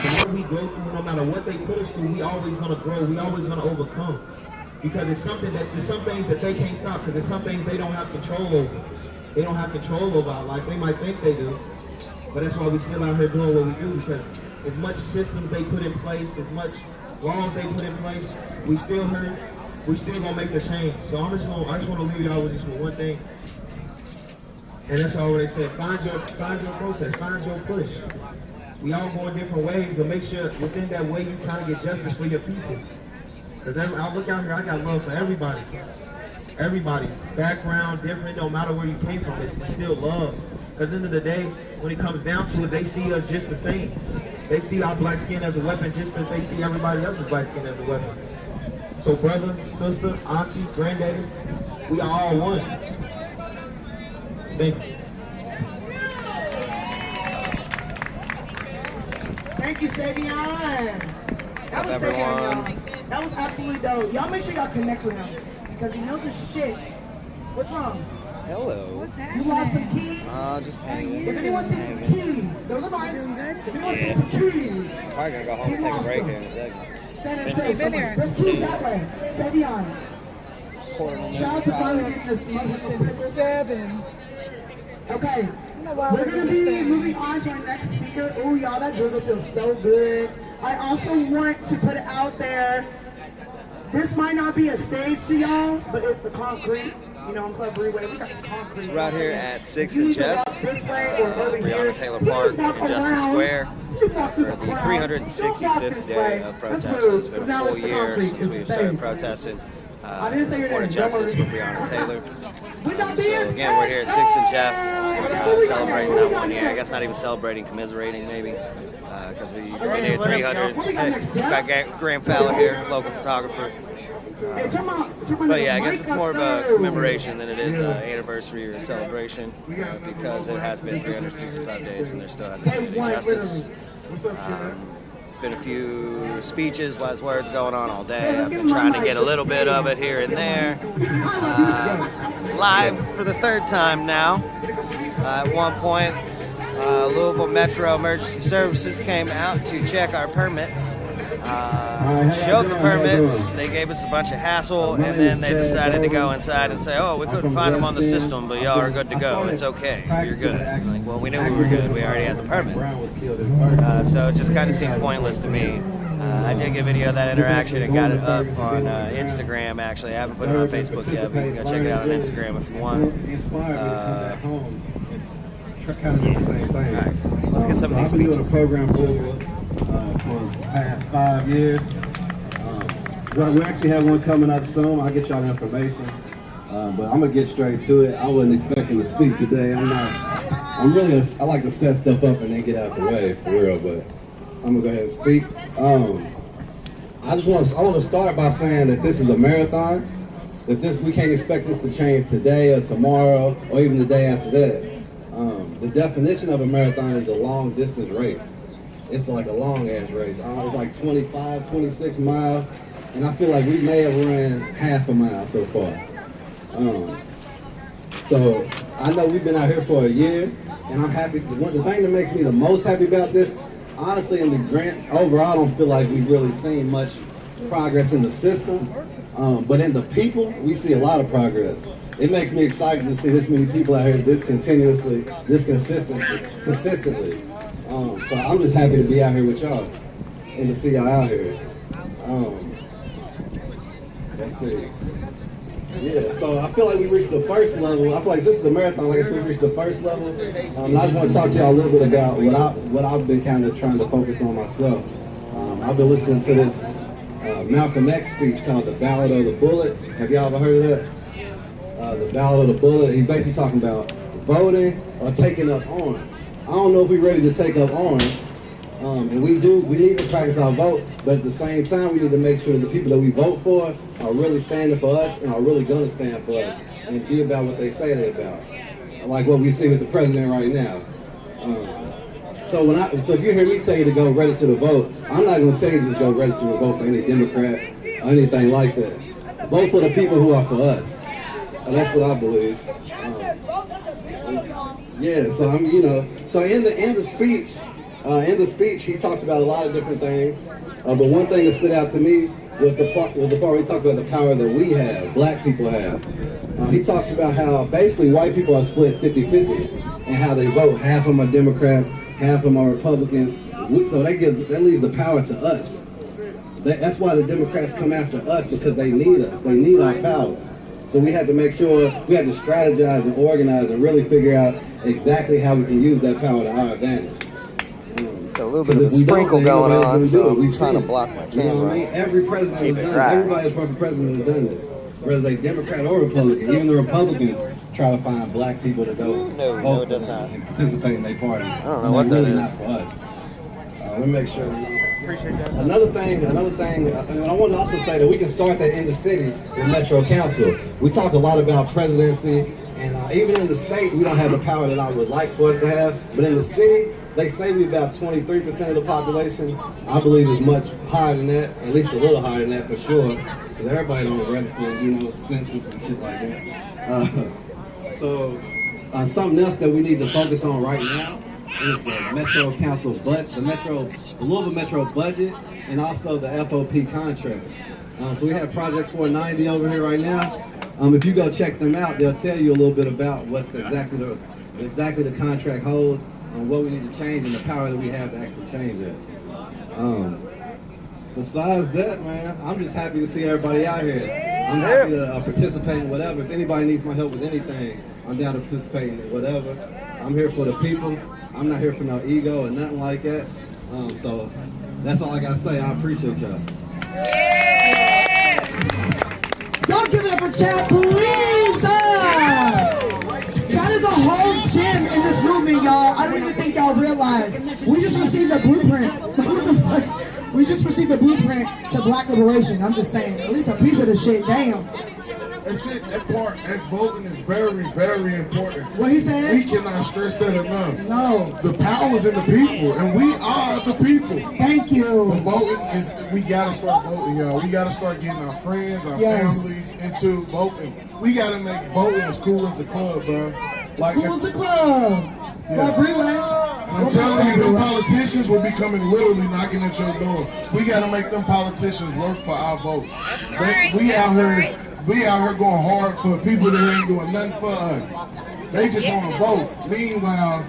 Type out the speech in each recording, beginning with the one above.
Whatever we go through, no matter what they put us through, we always gonna grow. We always gonna overcome. Because it's something that there's some things that they can't stop. Because there's some things they don't have control over. They don't have control over our life. They might think they do, but that's why we still out here doing what we do. Because as much systems they put in place, as much laws they put in place, we still gonna make the change. So I just want to leave y'all with just one thing. And that's all they said. Find your protest, find your push. We all going different ways, but make sure within that way you trying to get justice for your people. Because I look out here, I got love for everybody. Everybody, background, different, no matter where you came from, it's still love. Because at the end of the day, when it comes down to it, they see us just the same. They see our black skin as a weapon just as they see everybody else's black skin as a weapon. So brother, sister, auntie, granddaddy, we are all one. Thank you. Thank you, Savion. That was sick, y'all. That was absolutely dope. Y'all make sure y'all connect with him because he knows his shit. What's wrong? Hello. What's happening? You lost some keys? Just hanging. If anyone sees some keys, those are mine. If anyone sees some keys, probably gonna go home and take a break here in a second. Stand and say something. There's keys that way. Savion. Shout out to finally getting this motherfucker. 7. Okay. We're gonna be moving on to our next speaker. Oh, y'all, that drizzle feels so good. I also want to put it out there. This might not be a stage to y'all, but it's the concrete. You know, in Club Breeway, we got the concrete. We're out here at 6 and Jeff, this way or over Breonna Taylor Park in Justice Square for the 365th day of protesting. It's been a full year since we've started protesting in support of justice for Breonna Taylor. So again, we're here at 6 and Jeff, celebrating that 1 year. I guess not even celebrating, commiserating maybe, because we've been here 300. Hey, got Graham Fowler here, local photographer. But yeah, I guess it's more of a commemoration than it is an anniversary or a celebration because it has been 365 days and there still hasn't been any justice. Been a few speeches, wise words going on all day. I've been trying to get a little bit of it here and there. Live for the 3rd time now. At one point, Louisville Metro Emergency Services came out to check our permits. Showed the permits, they gave us a bunch of hassle, and then they decided to go inside and say, oh, we couldn't find them on the system, but y'all are good to go. It's okay, you're good. Like, well, we knew we were good. We already had the permits. So it just kind of seemed pointless to me. I did get a video of that interaction and got it up on Instagram, actually. I haven't put it on Facebook yet, but you can go check it out on Instagram if you want. Kind of do the same thing. Right. Let's get some of these I've been doing a speeches. program for the past 5 years. We actually have one coming up soon. I'll get y'all the information. But I'm gonna get straight to it. I wasn't expecting to speak today. I like to set stuff up and then get out the way for real. But I'm gonna go ahead and speak. I want to start by saying that this is a marathon. That we can't expect this to change today or tomorrow or even the day after that. The definition of a marathon is a long distance race. It's like a long ass race. It's like 25, 26 miles. And I feel like we may have ran half a mile so far. So I know we've been out here for a year and I'm happy. The thing that makes me the most happy about this, honestly, in the grant, overall, I don't feel like we've really seen much progress in the system. But in the people, we see a lot of progress. It makes me excited to see this many people out here this continuously, this consistently. So I'm just happy to be out here with y'all and to see y'all out here. Let's see. Yeah, so I feel like we reached the first level. I feel like this is a marathon. Like I said, we reached the first level. And I just want to talk to y'all a little bit about what I've been kind of trying to focus on myself. I've been listening to this Malcolm X speech called The Ballad of the Bullet. Have y'all ever heard of that? The Ballad of the Bullet. He's basically talking about voting or taking up arms. I don't know if we're ready to take up arms. And we need to practice our vote, but at the same time, we need to make sure the people that we vote for are really standing for us and are really gonna stand for us and be about what they say they're about. Like what we see with the president right now. So if you hear me tell you to go register to vote, I'm not gonna tell you to just go register to vote for any Democrat or anything like that. Vote for the people who are for us. And that's what I believe. Yeah, so so in the speech, In the speech, he talks about a lot of different things, but one thing that stood out to me was the part where he talks about the power that we have, black people have. He talks about how basically white people are split 50-50 and how they vote. Half of them are Democrats, half of them are Republicans. So that leaves the power to us. That's why the Democrats come after us, because they need us. They need our power. So we had to make sure, we had to strategize and organize and really figure out exactly how we can use that power to our advantage. A little bit of a sprinkle going on, so I'm trying to block my camera. You know what I mean? Every president has done it. Everybody that's run for president has done it. Whether they Democrat or Republican. Even the Republicans try to find black people to go vote for them and participate in their party. I don't know what that is. Not for us. Let me make sure. Appreciate that. Another thing, and I want to also say that we can start that in the city with Metro Council. We talk a lot about presidency, and even in the state, we don't have the power that I would like for us to have. But in the city, they say we're about 23% of the population. I believe it's much higher than that, at least a little higher than that for sure, because everybody don't register, census and shit like that. So something else that we need to focus on right now is the Metro Council the Louisville Metro budget, and also the FOP contract. So we have Project 490 over here right now. If you go check them out, they'll tell you a little bit about what exactly the contract holds, and what we need to change, and the power that we have to actually change it. Besides that, man, I'm just happy to see everybody out here. I'm happy to participate in whatever. If anybody needs my help with anything, I'm down to participate in whatever. I'm here for the people. I'm not here for no ego or nothing like that. So that's all I gotta say. I appreciate y'all. Don't give it up for Chad, please. Chad is a whole gym in this movement, y'all. I don't even think y'all realize. We just received a blueprint. We just received a blueprint to Black liberation. I'm just saying, at least a piece of the shit. Damn. That's it. That part, that voting is very, very important. What he said? We cannot stress that enough. No. The power's in the people, and we are the people. Thank you. The voting is, we gotta start voting, y'all. We gotta start getting our friends, our families into voting. We gotta make voting as cool as the club, bro. Like cool as the club. Yeah. I'm telling you, the politicians will be coming literally knocking at your door. We gotta make them politicians work for our vote. We out here going hard for people that ain't doing nothing for us. They just want to vote. Meanwhile,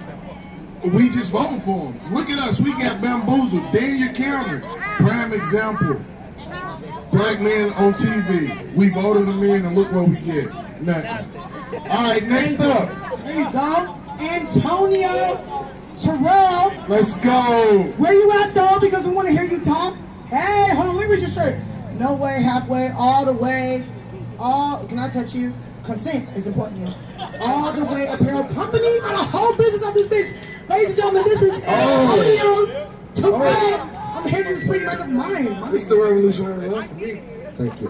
we just voting for them. Look at us. We got bamboozled. Daniel Cameron, prime example. Black men on TV. We voted them in, and look what we get. Nothing. All right, next up. There you go. Antonio Terrell. Let's go. Where you at, though? Because we want to hear you talk. Hey, hold on. Let me read your shirt. No way, halfway, all the way. Can I touch you? Consent is important. All the way apparel company got a whole business on this bitch. Ladies and gentlemen, this is Antonio Terrell. I'm here to speak back of mine. This is the revolutionary love for me. Thank you.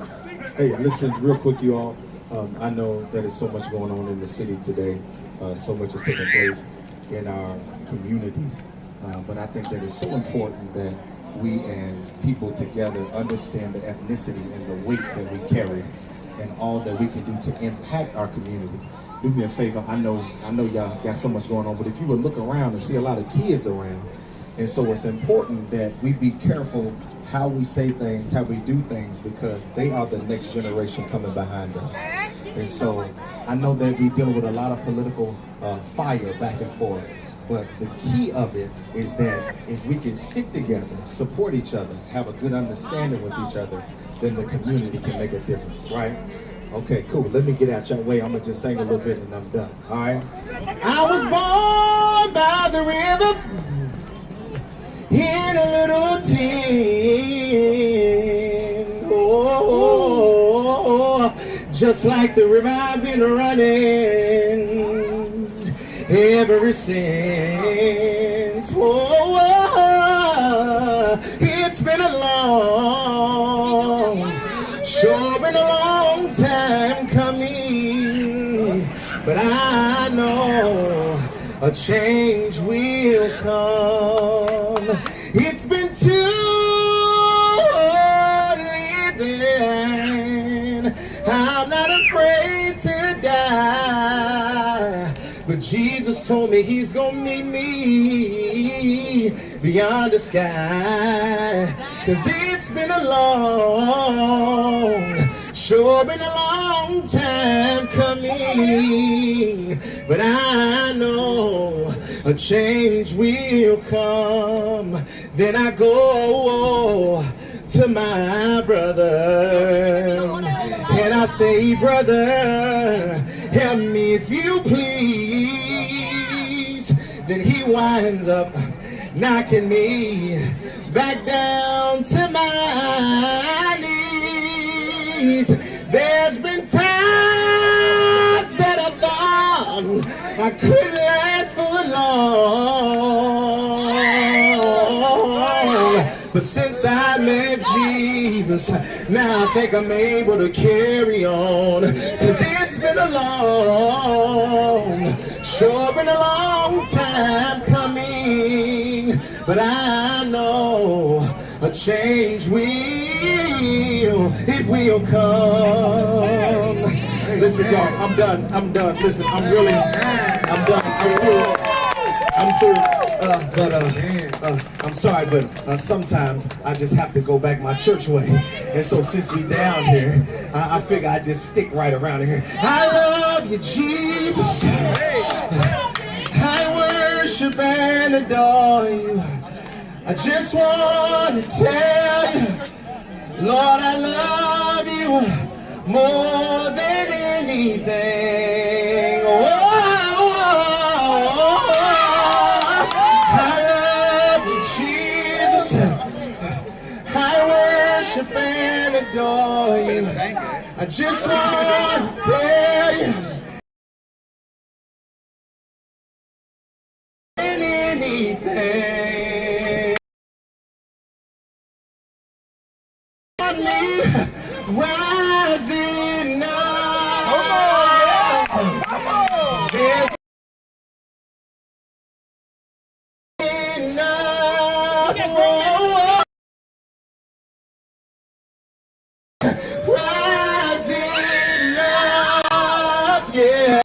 Hey, listen, real quick, you all. I know that there's so much going on in the city today. So much is taking place in our communities. But I think that it's so important that we as people together understand the ethnicity and the weight that we carry, and all that we can do to impact our community. Do me a favor, I know y'all got so much going on, but if you would look around and see a lot of kids around, and so it's important that we be careful how we say things, how we do things, because they are the next generation coming behind us. And so I know that we're dealing with a lot of political fire back and forth, but the key of it is that if we can stick together, support each other, have a good understanding with each other, then the community can make a difference, right? Okay, cool. Let me get out your way. I'm gonna just sing a little bit and I'm done, all right? I was born by the river in a little tin. Oh, just like the river I've been running ever since. Oh, it's been a long, sure been a long time coming, but I know a change will come. It's been too hard living. I'm not afraid to die, but Jesus told me he's gonna meet me beyond the sky. 'Cause it's been a long, sure been a long time coming. But I know a change will come. Then I go to my brother and I say, brother, help me if you please. Then he winds up knocking me back down to my knees. There's been times that I thought I couldn't last for long, but since I met Jesus, now I think I'm able to carry on. 'Cause it's been a long, sure been a long time coming, but I know a change it will come. Listen, y'all, I'm done. Listen, I'm done. I'm through. I'm sorry, but sometimes I just have to go back my church way. And so since we down here, I figure I just stick right around here. I love you, Jesus. I worship and adore you. I just want to tell you, Lord, I love you more than anything. Oh, I love you, Jesus. I worship and adore you. I just want to tell you, anything. Rising up. There's enough. Rising up. Yeah.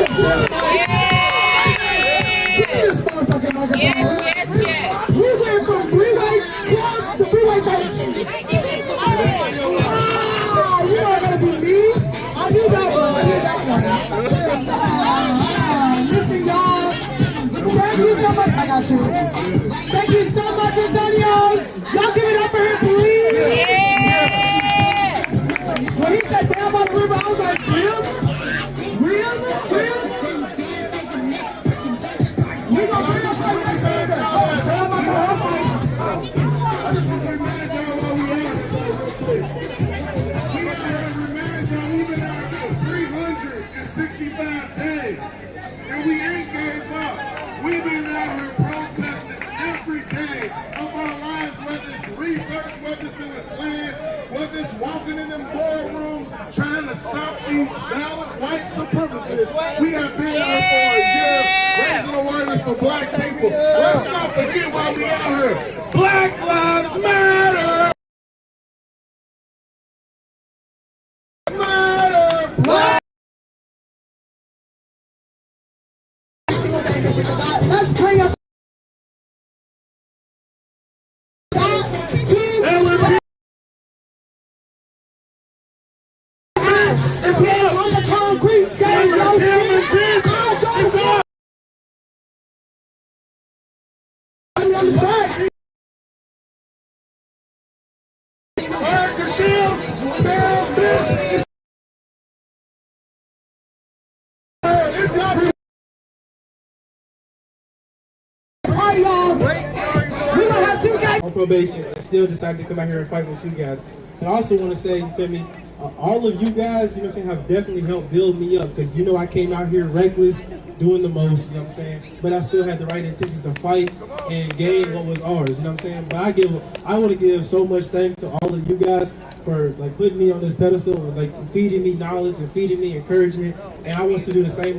We went from Freeway Club to Freeway Church. You are gonna be me. I do that one. Listen, y'all. Thank you so much. I got you. Thank you so much, Antonio. Y'all give it up for him, please. When he said down by the river, I was like, real? We gonna bring us right next to him. Tell him I'm the host. I just want to remind y'all why we out here. We out here to remind y'all we've been out here 365 days. And we ain't gave up. We've been out here protesting every day of our lives, whether it's research, whether it's in the class, whether it's walking in them boardrooms, trying to stop these valid white supremacists. We have been out here for a year, raising awareness for black people. Let's not forget why we out here. Black Lives Matter! Black. Let's bring up. It's here on the concrete, say no shit. On the track. On probation, I still decided to come out here and fight with you guys. And I also want to say, you feel me, all of you guys, you know what I'm saying, have definitely helped build me up, because you know I came out here reckless, doing the most, you know what I'm saying, but I still had the right intentions to fight and gain what was ours, you know what I'm saying. But I want to give so much thanks to all of you guys for like putting me on this pedestal and like feeding me knowledge and feeding me encouragement, and I want to do the same to you.